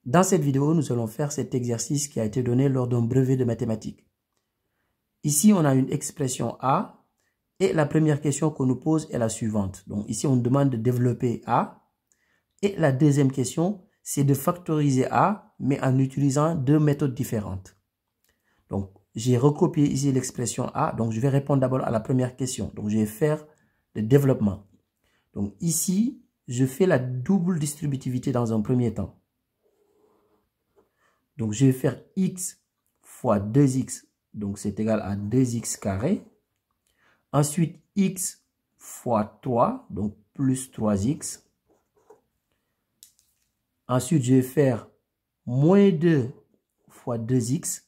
Dans cette vidéo, nous allons faire cet exercice qui a été donné lors d'un brevet de mathématiques. Ici, on a une expression A et la première question qu'on nous pose est la suivante. Donc ici, on nous demande de développer A et la deuxième question, c'est de factoriser A, mais en utilisant deux méthodes différentes. Donc, j'ai recopié ici l'expression A, donc je vais répondre d'abord à la première question. Donc, je vais faire le développement. Donc ici, je fais la double distributivité dans un premier temps. Donc, je vais faire x fois 2x, donc c'est égal à 2x carré. Ensuite, x fois 3, donc plus 3x. Ensuite, je vais faire moins 2 fois 2x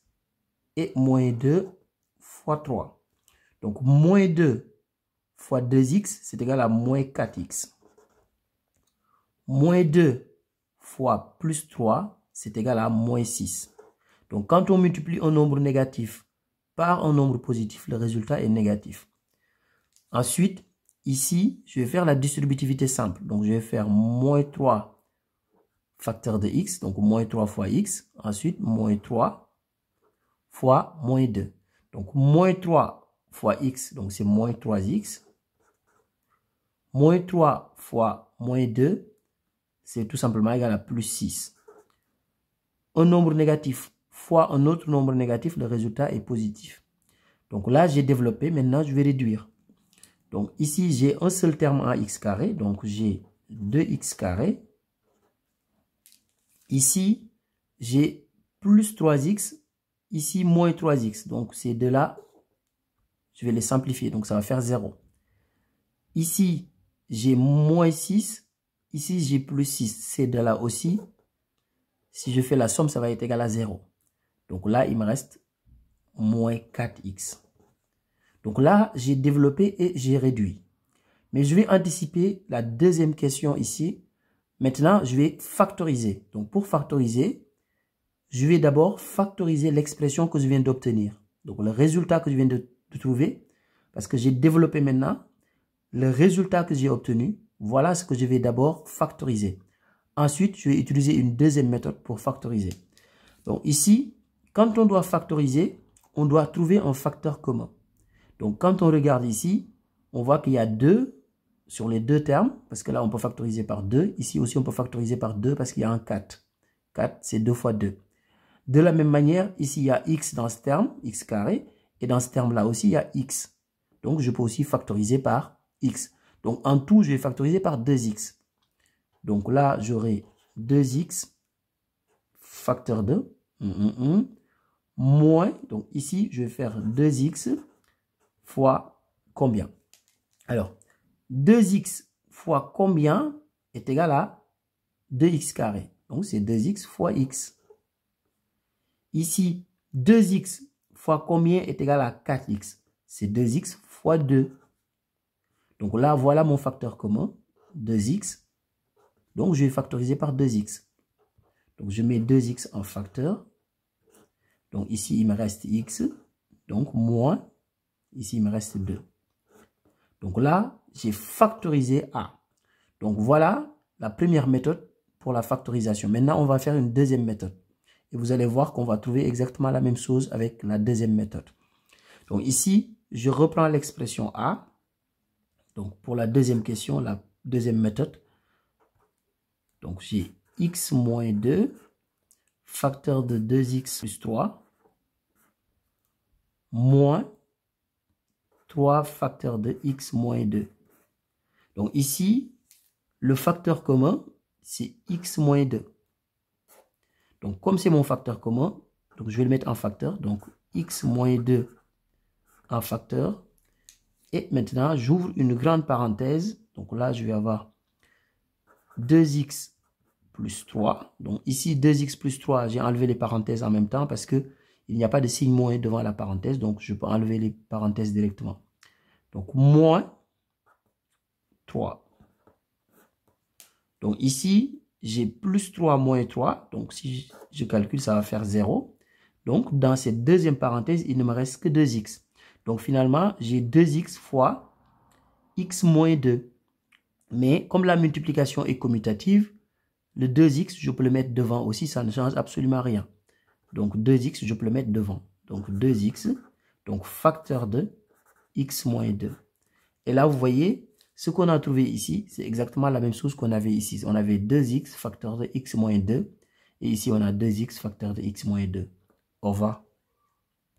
et moins 2 fois 3. Donc, moins 2 fois 2x, c'est égal à moins 4x. Moins 2 fois plus 3, c'est égal à moins 6. Donc, quand on multiplie un nombre négatif par un nombre positif, le résultat est négatif. Ensuite, ici, je vais faire la distributivité simple. Donc, je vais faire moins 3 facteur de x, donc moins 3 fois x. Ensuite, moins 3 fois moins 2. Donc, moins 3 fois x, donc c'est moins 3x. Moins 3 fois moins 2, c'est tout simplement égal à plus 6. Un nombre négatif fois un autre nombre négatif, le résultat est positif. Donc là, j'ai développé. Maintenant, je vais réduire. Donc ici, j'ai un seul terme en x carré. Donc j'ai 2x carré. Ici, j'ai plus 3x. Ici, moins 3x. Donc ces deux-là, je vais les simplifier. Donc ça va faire 0. Ici, j'ai moins 6. Ici, j'ai plus 6. Ces deux-là aussi. Si je fais la somme, ça va être égal à 0. Donc là, il me reste moins 4x. Donc là, j'ai développé et j'ai réduit. Mais je vais anticiper la deuxième question ici. Maintenant, je vais factoriser. Donc pour factoriser, je vais d'abord factoriser l'expression que je viens d'obtenir. Donc le résultat que je viens de trouver, parce que j'ai développé maintenant, le résultat que j'ai obtenu, voilà ce que je vais d'abord factoriser. Ensuite, je vais utiliser une deuxième méthode pour factoriser. Donc ici, quand on doit factoriser, on doit trouver un facteur commun. Donc quand on regarde ici, on voit qu'il y a 2 sur les deux termes, parce que là on peut factoriser par 2. Ici aussi on peut factoriser par 2 parce qu'il y a un 4. 4 c'est 2 fois 2. De la même manière, ici il y a x dans ce terme, x carré, et dans ce terme-là aussi il y a x. Donc je peux aussi factoriser par x. Donc en tout, je vais factoriser par 2x. Donc là, j'aurai 2x facteur 2, moins, donc ici, je vais faire 2x fois combien? Alors, 2x fois combien est égal à 2x carré. Donc, c'est 2x fois x. Ici, 2x fois combien est égal à 4x? C'est 2x fois 2. Donc là, voilà mon facteur commun, 2x. Donc, je vais factoriser par 2x. Donc, je mets 2x en facteur. Donc, ici, il me reste x. Donc, moins. Ici, il me reste 2. Donc là, j'ai factorisé A. Donc, voilà la première méthode pour la factorisation. Maintenant, on va faire une deuxième méthode. Et vous allez voir qu'on va trouver exactement la même chose avec la deuxième méthode. Donc, ici, je reprends l'expression A. Donc, pour la deuxième question, la deuxième méthode. Donc, j'ai x moins 2, facteur de 2x plus 3, moins 3 facteur de x moins 2. Donc, ici, le facteur commun, c'est x moins 2. Donc, comme c'est mon facteur commun, donc je vais le mettre en facteur. Donc, x moins 2 en facteur. Et maintenant, j'ouvre une grande parenthèse. Donc là, je vais avoir 2x plus 3. Donc ici, 2x plus 3, j'ai enlevé les parenthèses en même temps parce qu'il n'y a pas de signe moins devant la parenthèse. Donc, je peux enlever les parenthèses directement. Donc, moins 3. Donc ici, j'ai plus 3 moins 3. Donc, si je calcule, ça va faire 0. Donc, dans cette deuxième parenthèse, il ne me reste que 2x. Donc, finalement, j'ai 2x fois x moins 2. Mais comme la multiplication est commutative, Le 2x, je peux le mettre devant aussi, ça ne change absolument rien. Donc 2x, je peux le mettre devant. Donc 2x, donc facteur de x moins 2. Et là, vous voyez, ce qu'on a trouvé ici, c'est exactement la même chose qu'on avait ici. On avait 2x facteur de x moins 2. Et ici, on a 2x facteur de x moins 2. Au revoir.